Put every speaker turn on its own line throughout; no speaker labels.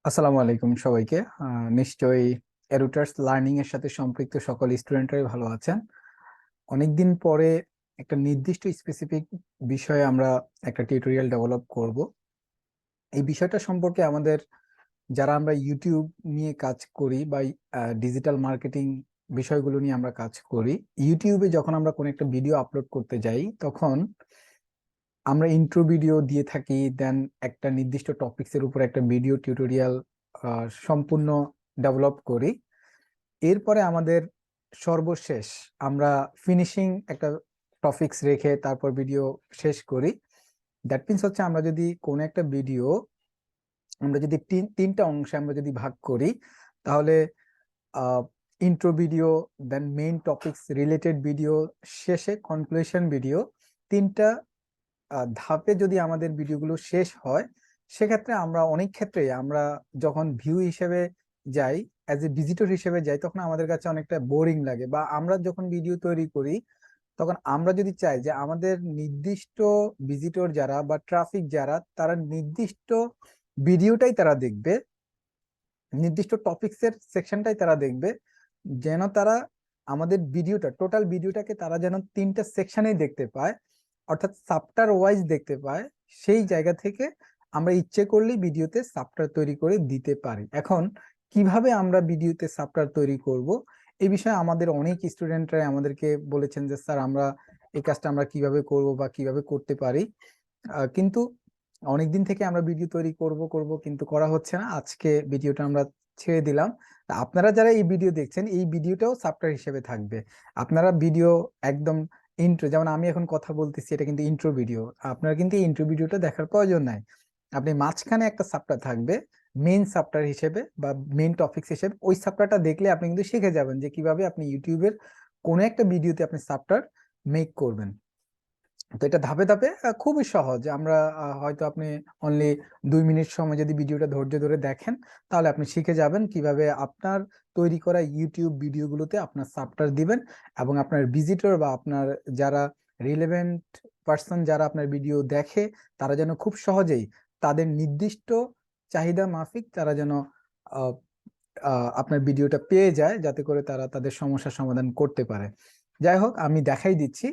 আসসালামু আলাইকুম সবাইকে। নিশ্চয়ই এডুটার্স লার্নিং এর সাথে সম্পৃক্ত সকল স্টুডেন্টরাই ভালো আছেন। অনেকদিন পরে একটা নির্দিষ্ট স্পেসিফিক বিষয়ে আমরা একটা টিউটোরিয়াল ডেভেলপ করব। এই বিষয়টা সম্পর্কে আমাদের যারা আমরা ইউটিউব নিয়ে কাজ করি বা ডিজিটাল মার্কেটিং বিষয়গুলো নিয়ে আমরা কাজ করি, ইউটিউবে যখন আমরা কোনো একটা ভিডিও আপলোড করতে যাই তখন আমরা ইন্ট্রো ভিডিও দিয়ে থাকি, দেন একটা নির্দিষ্ট টপিকসের উপর একটা ভিডিও টিউটোরিয়াল সম্পূর্ণ ডেভেলপ করি। এরপরে আমাদের সর্বশেষ আমরা ফিনিশিং একটা টপিকস রেখে তারপর ভিডিও শেষ করি। দ্যাট মিনস হচ্ছে আমরা যদি কোনো একটা ভিডিও আমরা যদি তিনটা অংশে আমরা যদি ভাগ করি, তাহলে intro video, then main topics related video, শেষে কনক্লুশন ভিডিও, তিনটা ধাপে যদি আমাদের ভিডিওগুলো শেষ হয়, সেক্ষেত্রে আমরা অনেক ক্ষেত্রে আমরা যখন ভিউ হিসেবে যাই, অ্যাজ এ ভিজিটর হিসেবে যাই, তখন আমাদের কাছে অনেকটা বোরিং লাগে। বা আমরা যখন ভিডিও তৈরি করি তখন আমরা যদি চাই যে আমাদের নির্দিষ্ট ভিজিটর যারা বা ট্রাফিক যারা, তারা নির্দিষ্ট ভিডিওটাই তারা দেখবে, নির্দিষ্ট টপিকসের সেকশনটাই তারা দেখবে, যেন তারা আমাদের ভিডিওটা, টোটাল ভিডিওটাকে তারা যেন তিনটা সেকশনেই দেখতে পায়, অর্থাৎ সাবটার ওয়াইজ দেখতে পায়। সেই জায়গা থেকে আমরা ইচ্ছে করলেই ভিডিওতে সাবটার তৈরি করে দিতে পারি। এখন কিভাবে আমরা ভিডিওতে সাবটার তৈরি করব, এই বিষয়ে আমাদের অনেক স্টুডেন্টরা আমাদেরকে বলেছেন যে স্যার আমরা এই কাজটা আমরা কিভাবে করব বা কিভাবে করতে পারি। কিন্তু অনেকদিন থেকে আমরা ভিডিও তৈরি করব করব কিন্তু করা হচ্ছে না। আজকে ভিডিওটা আমরা ছেড়ে দিলাম। তা আপনারা যারা এই ভিডিও দেখছেন, এই ভিডিওটাও সাবটার হিসেবে থাকবে। আপনারা ভিডিও একদম ইন্ট্রো, যেমন আমি এখন কথা বলতেছি, এটা কিন্তু ইন্ট্রো ভিডিও। আপনারা কিন্তু এই ইন্ট্রো ভিডিওটা দেখার প্রয়োজন নাই। আপনি মাঝখানে একটা সাবটার থাকবে মেইন সাবটার হিসেবে বা মেইন টপিকস হিসেবে। ওই সাবটারটা দেখলে আপনি কিন্তু শিখে যাবেন যে কিভাবে আপনি ইউটিউবের কোনো একটা ভিডিওতে আপনি সাবটার মেক করবেন। তো এটা ধাপে ধাপে খুবই সহজ। আমরা হয়তো আপনি অনলি 2 মিনিট সময় যদি ভিডিওটা ধৈর্য ধরে দেখেন, তাহলে আপনি শিখে যাবেন কিভাবে আপনার তৈরি করা ইউটিউব ভিডিওগুলোতে আপনার সাবটার দিবেন, এবং আপনার ভিজিটর বা আপনার যারা রিলেভেন্ট পার্সন যারা আপনার ভিডিও দেখে, তারা যেন খুব সহজেই তাদের নির্দিষ্ট চাহিদা মাফিক তারা যেন আহ, আপনার ভিডিওটা পেয়ে যায়, যাতে করে তারা তাদের সমস্যার সমাধান করতে পারে। যাই হোক, আমি দেখাই দিচ্ছি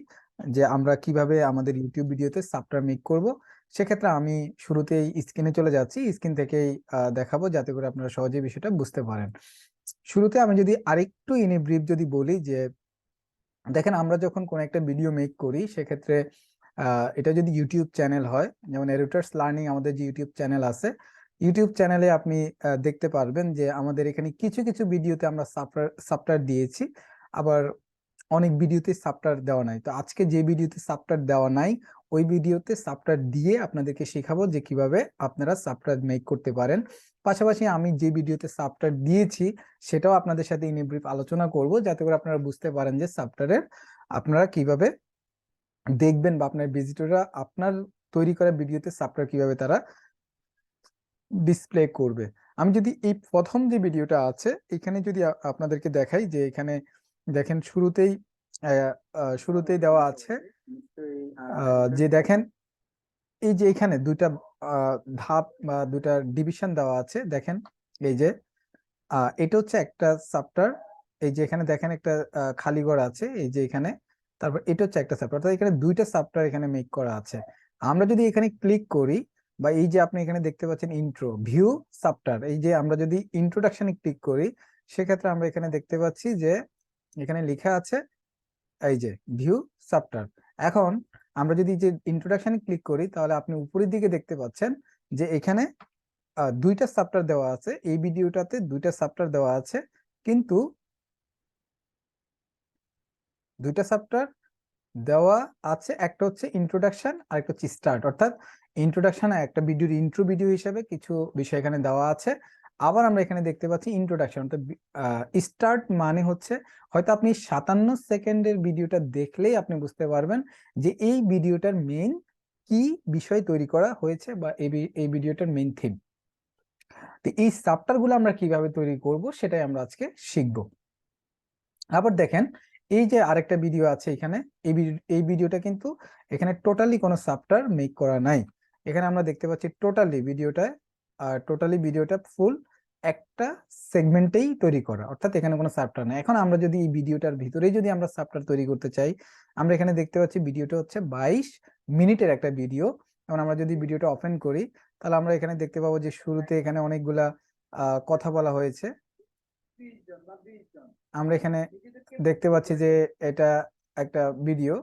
যে আমরা কিভাবে আমাদের ইউটিউব ভিডিওতে সাবটার মেক করব। সেক্ষেত্রে আমি শুরুতেই স্ক্রিনে চলে যাচ্ছি, স্ক্রিন থেকেই দেখাবো যাতে করে আপনারা সহজেই বিষয়টা বুঝতে পারেন। শুরুতে আমি যদি আরেকটু ইন ব্রিফ যদি বলি যে, দেখেন আমরা যখন কোন একটা ভিডিও মেক করি, সেক্ষেত্রে এটা যদি ইউটিউব চ্যানেল হয়, যেমন এডুটার্স লার্নিং আমাদের যে ইউটিউব চ্যানেল আছে, ইউটিউব চ্যানেলে আপনি দেখতে পারবেন যে আমাদের এখানে কিছু কিছু ভিডিওতে আমরা সাবটার দিয়েছি, আবার অনেক ভিডিওতে সাবটার দেওয়া নাই। তো আজকে যে ভিডিওতে সাবটার দেওয়া নাই, ওই ভিডিওতে সাবটার দিয়ে আপনাদেরকে শেখাবো যে কিভাবে আপনারা সাবটার মেক করতে পারেন। পাশাপাশি আমি যে ভিডিওতে সাবটার দিয়েছি সেটাও আপনাদের সাথে ইন ব্রিফ আলোচনা করব, যাতে করে আপনারা বুঝতে পারেন যে সাবটারের আপনারা কিভাবে দেখবেন বা আপনার ভিজিটররা আপনার তৈরি করা ভিডিওতে সাবটার কিভাবে তারা ডিসপ্লে করবে। আমি যদি এই প্রথম যে ভিডিওটা আছে এখানে যদি আপনাদেরকে দেখাই, যে এখানে দেখেন শুরুতেই দেওয়া আছে যে দেখেন এই যে এখানে দুইটা ধাপ বা দুইটা ডিভিশন দেওয়া আছে। দেখেন এই যে এটা হচ্ছে একটা চ্যাপ্টার। এই যে এখানে দেখেন একটা খালি ঘর আছে, এই যে এখানে। তারপর এটা হচ্ছে একটা চ্যাপ্টার, অর্থাৎ এখানে দুইটা চ্যাপ্টার এখানে মেক করা আছে। আমরা যদি এখানে ক্লিক করি, বা এই যে আপনি এখানে দেখতে পাচ্ছেন ইন্ট্রো ভিউ চ্যাপ্টার, এই যে আমরা যদি ইন্ট্রোডাকশনে ক্লিক করি, সেক্ষেত্রে আমরা এখানে দেখতে পাচ্ছি যে এখানে লেখা আছে এই যে ভিউ চ্যাপ্টার। এখন আমরা যদি যে ইন্ট্রোডাকশনে ক্লিক করি, তাহলে আপনি উপরের দিকে দেখতে পাচ্ছেন যে এখানে দুইটা চ্যাপ্টার দেওয়া আছে। এই ভিডিওটাতে দুইটা চ্যাপ্টার দেওয়া আছে, কিন্তু দুইটা চ্যাপ্টার দেওয়া আছে, একটা হচ্ছে ইন্ট্রোডাকশন আর একটা হচ্ছে স্টার্ট। অর্থাৎ ইন্ট্রোডাকশন একটা ভিডিওর ইন্ট্রো ভিডিও হিসেবে কিছু বিষয় এখানে দেওয়া আছে। আবার আমরা এখানে দেখতে পাচ্ছি ইন্ট্রোডাকশন, অর্থাৎ স্টার্ট মানে হচ্ছে হয়তো আপনি 57 সেকেন্ডের ভিডিওটা দেখলেই আপনি বুঝতে পারবেন যে এই ভিডিওটার মেইন কি বিষয় তৈরি করা হয়েছে, বা এই ভিডিওটার মেইন থিম। তো এই চ্যাপ্টার গুলো আমরা কিভাবে তৈরি করব সেটাই আমরা আজকে শিখবো। আবার দেখেন এই যে আরেকটা ভিডিও আছে এখানে, এই ভিডিওটা কিন্তু এখানে টোটালি কোনো চ্যাপ্টার মেক করা নাই। এখানে আমরা দেখতে পাচ্ছি টোটালি ভিডিওটা টোটালি ভিডিওটা ফুল একটা সেগমেন্টেই তৈরি করা, অর্থাৎ এখানে কোনো সাবটার নেই। এখন আমরা যদি এই ভিডিওটার ভিতরেই যদি আমরা সাবটার তৈরি করতে চাই, আমরা এখানে দেখতে পাচ্ছি ভিডিওটা হচ্ছে 22 মিনিটের একটা ভিডিও। এখন আমরা যদি ভিডিওটা ওপেন করি, তাহলে আমরা এখানে দেখতে পাবো যে শুরুতে এখানে অনেকগুলা কথা বলা হয়েছে। আমরা এখানে দেখতে পাচ্ছি যে এটা একটা ভিডিও।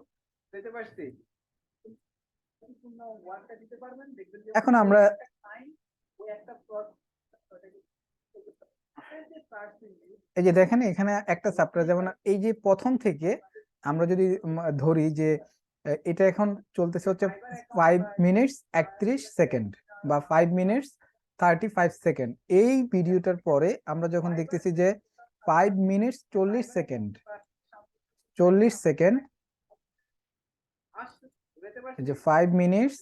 এখন আমরা এই যে দেখেন এখানে একটা চ্যাপ্টার, যেমন এই যে প্রথম থেকে আমরা যদি ধরি যে এটা এখন চলতেছে হচ্ছে 5 মিনিটস 31 সেকেন্ড বা 5 মিনিটস 35 সেকেন্ড। এই ভিডিওটার পরে আমরা যখন দেখতেছি যে 5 মিনিটস 40 সেকেন্ড, 40 সেকেন্ড, যে 5 মিনিটস,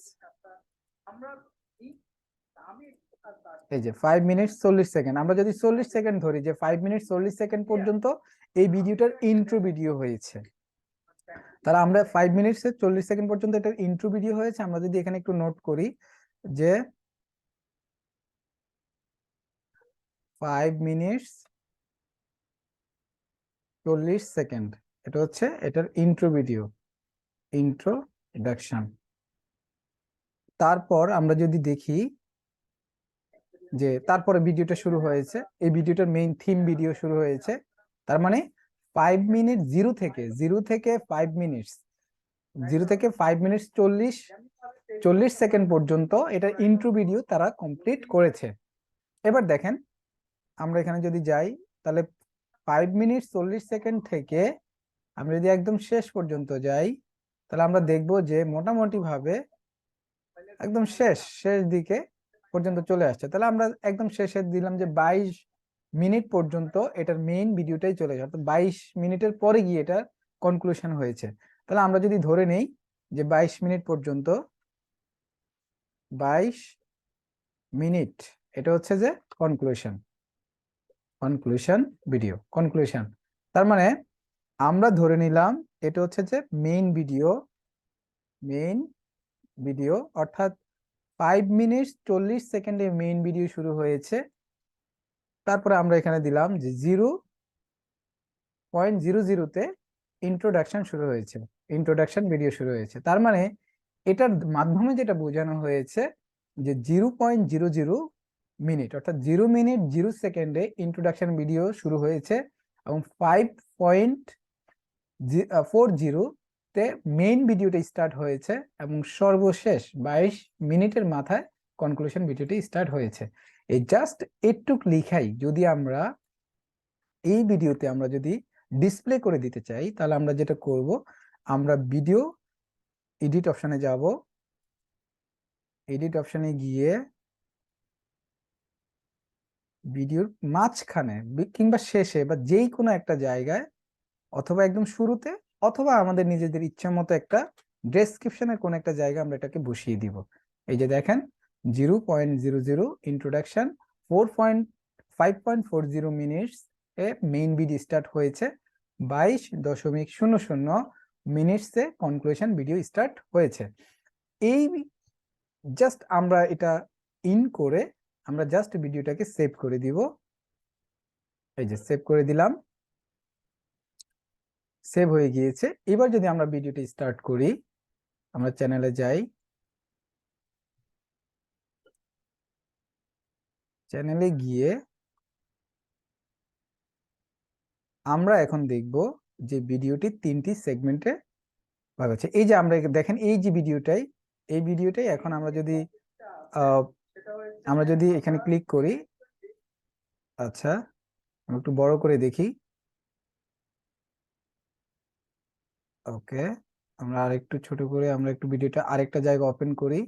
এই যে 5 মিনিটস 40 সেকেন্ড, আমরা যদি 40 সেকেন্ড ধরি, যে 5 মিনিটস 40 সেকেন্ড পর্যন্ত এই ভিডিওটার ইন্ট্রো ভিডিও হয়েছে। তাহলে আমরা 5 মিনিটস 40 সেকেন্ড পর্যন্ত এটার ইন্ট্রো ভিডিও হয়েছে। আমরা যদি এখানে একটু নোট করি যে 5 মিনিটস 40 সেকেন্ড, এটা হচ্ছে এটার ইন্ট্রো ভিডিও, ইন্ট্রোডাকশন। তারপর আমরা যদি দেখি যে তারপরে ভিডিওটা শুরু হয়েছে, এই ভিডিওটার মেইন থিম ভিডিও শুরু হয়েছে। তার মানে 5 মিনিট জিরো থেকে 5 মিনিটস, 0 থেকে 5 মিনিটস 40 সেকেন্ড পর্যন্ত এটা ইন্ট্রো ভিডিও তারা কমপ্লিট করেছে। এবার দেখেন আমরা এখানে যদি যাই, তাহলে 5 মিনিট 40 সেকেন্ড থেকে আমরা যদি একদম শেষ পর্যন্ত যাই, তাহলে আমরা দেখব যে মোটামুটি ভাবে একদম শেষ দিকে পর্যন্ত চলে আসছে। তাহলে আমরা একদম শেষে দিলাম যে 22 মিনিট পর্যন্ত এটার মেইন ভিডিওটাই চলে যায়, অর্থাৎ 22 মিনিটের পরে গিয়ে এটা কনক্লুশন হয়েছে। তাহলে আমরা যদি ধরে নেই যে 22 মিনিট পর্যন্ত, 22 মিনিট, এটা হচ্ছে যে কনক্লুশন ভিডিও, কনক্লুশন। তার মানে আমরা ধরে নিলাম এটা হচ্ছে যে মেইন ভিডিও, অর্থাৎ 5 মিনিট 40 সেকেন্ডে মেইন ভিডিও শুরু হয়েছে। তারপরে আমরা এখানে দিলাম যে 0.00-তে ইন্ট্রোডাকশন শুরু হয়েছে, ইন্ট্রোডাকশন ভিডিও শুরু হয়েছে। তার মানে এটার মাধ্যমে যেটা বোঝানো হয়েছে যে 0.00 মিনিট, অর্থাৎ 0 মিনিট 0 সেকেন্ডে ইন্ট্রোডাকশন ভিডিও শুরু হয়েছে, এবং 5.40-তে মেইন ভিডিওটা স্টার্ট হয়েছে, এবং সর্বশেষ 22 মিনিটের মাথায় কনক্লুশন ভিডিওটি স্টার্ট হয়েছে। এই জাস্ট এটুক লিখাই যদি আমরা এই ভিডিওতে আমরা যদি ডিসপ্লে করে দিতে চাই, তাহলে আমরা যেটা করব, আমরা ভিডিও এডিট অপশনে যাব, এডিট অপশনে গিয়ে ভিডিওর মাঝখানে কিংবা শেষে বা যেই কোনো একটা জায়গায়, অথবা একদম শুরুতে, অথবা আমাদের নিজেদের ইচ্ছা মতো একটা ডেসক্রিপশনের কোন একটা জায়গা আমরা এটাকে বসিয়ে দিব। এই যে দেখেন 0.00 ইন্ট্রোডাকশন, 5.40 মিনিটস এ মেইন ভিডিও স্টার্ট হয়েছে, 22.00 মিনিটসে কনক্লুশন ভিডিও স্টার্ট হয়েছে। এই জাস্ট আমরা এটা ইন করে আমরা জাস্ট ভিডিওটাকে সেভ করে দিব। এই যে সেভ করে দিলাম, সেভ হয়ে গিয়েছে। এবার যদি আমরা ভিডিওটি স্টার্ট করি, আমরা চ্যানেলে যাই, চ্যানেলে গিয়ে আমরা এখন দেখব যে ভিডিওটি 3টি সেগমেন্টে ভাগ হচ্ছে। এই যে আমরা দেখেন এই যে ভিডিওটাই এখন আমরা যদি এখানে ক্লিক করি, আচ্ছা আমরা একটু বড় করে দেখি, ওকে, আমরা আরেকটু ছোট করে আমরা একটু ভিডিওটা আরেকটা জায়গা ওপেন করি।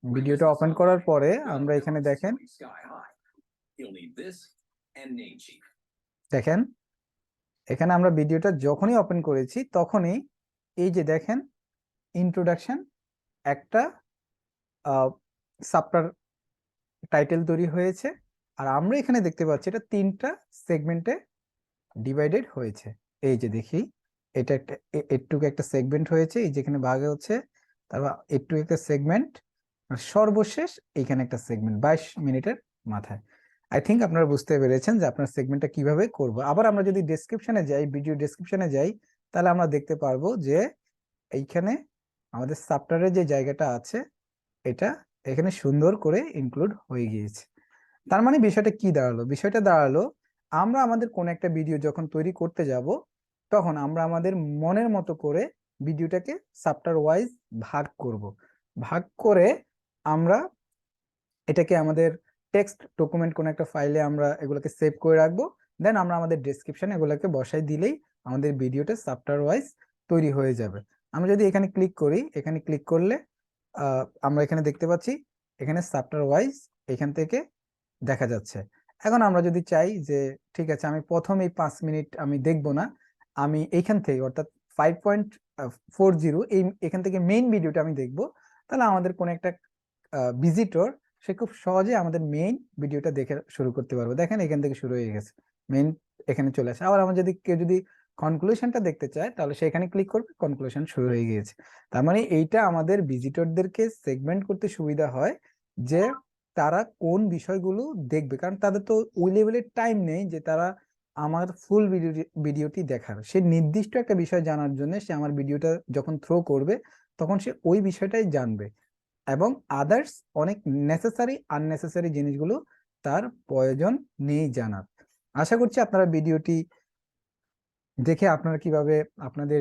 ভিডিওটা ওপেন করার পরে আমরা এখানে দেখেন এখানে আমরা ভিডিওটা যখনই ওপেন করেছি তখনই এই যে দেখেন ইন্ট্রোডাকশন একটা সাবটার টাইটেল তৈরি হয়েছে, আর আমরা এখানে দেখতে পাচ্ছি এটা 3টা সেগমেন্টে ডিভাইডেড হয়েছে। এই যে দেখি এটা একটা এটুকু একটা সেগমেন্ট হয়েছে, এই যেখানে ভাগ হচ্ছে, তারপর এটুকু একটা সেগমেন্ট, আর সর্বশেষ এইখানে একটা সেগমেন্ট 22 মিনিটের মাথায়। আই থিঙ্ক আপনারা বুঝতে পেরেছেন যে আপনার সেগমেন্টটা কিভাবে করব। আবার আমরা যদি ডেসক্রিপশনে যাই, ভিডিও ডেসক্রিপশনে যাই, তাহলে আমরা দেখতে পারবো যে এইখানে আমাদের সাবটারের যে জায়গাটা আছে এটা এখানে সুন্দর করে ইনক্লুড হয়ে গিয়েছে। তার মানে বিষয়টা কি দাঁড়ালো? বিষয়টা দাঁড়ালো আমরা আমাদের কোন একটা ভিডিও যখন তৈরি করতে যাব, তখন আমরা আমাদের মনের মতো করে ভিডিওটাকে চ্যাপ্টার ওয়াইজ ভাগ করব। ভাগ করে আমরা এটাকে আমাদের টেক্সট ডকুমেন্ট কোন একটা ফাইলে আমরা এগুলোকে সেভ করে রাখবো। দেন আমরা আমাদের ডেসক্রিপশনে এগুলোকে বসাই দিলেই আমাদের ভিডিওটা চ্যাপ্টার ওয়াইজ তৈরি হয়ে যাবে। আমরা যদি এখানে ক্লিক করি, এখানে ক্লিক করলে আমরা এখানে দেখতে পাচ্ছি এখানে চ্যাপ্টার ওয়াইজ এখান থেকে দেখা যাচ্ছে। এখন আমরা যদি চাই যে ঠিক আছে আমি প্রথম এই 5 মিনিট আমি দেখবো না, আমি এইখান থেকে অর্থাৎ 5.40 এই এখান থেকে মেইন ভিডিওটা আমি দেখবো, তাহলে আমাদের কোন একটা ভিজিটর সে খুব সহজে আমাদের মেইন ভিডিওটা দেখে শুরু করতে পারবে। দেখেন এখান থেকে শুরু হয়ে গেছে, মেইন এখানে চলে আসে। আবার আমরা যদি কেউ যদি কনক্লুশনটা দেখতে চায় তাহলে সেখানে ক্লিক করবে, কনক্লুশন শুরু হয়ে গিয়েছে। তার মানে এইটা আমাদের ভিজিটরদেরকে সেগমেন্ট করতে সুবিধা হয় যে তারা কোন বিষয়গুলো দেখবে, কারণ তাদের তো ওই লেভেলের টাইম নেই যে তারা আমার ফুল ভিডিওটি দেখার। সে নির্দিষ্ট একটা বিষয় জানার জন্য সে আমার ভিডিওটা যখন থ্রো করবে তখন সে ওই বিষয়টাই জানবে, এবং আদার্স অনেক নেসেসারি আননেসেসারি জিনিসগুলো তার প্রয়োজন নেই জানার। আশা করছি আপনারা ভিডিওটি দেখে আপনারা কিভাবে আপনাদের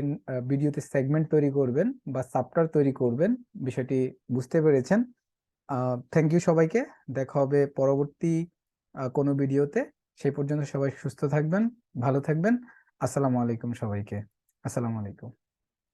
ভিডিওতে সেগমেন্ট তৈরি করবেন বা সাবটার তৈরি করবেন বিষয়টি বুঝতে পেরেছেন। থ্যাংক ইউ সবাইকে। দেখা হবে পরবর্তী কোনো ভিডিওতে। সেই পর্যন্ত সবাই সুস্থ থাকবেন, ভালো থাকবেন। আসসালামু আলাইকুম সবাইকে। আসসালামু আলাইকুম।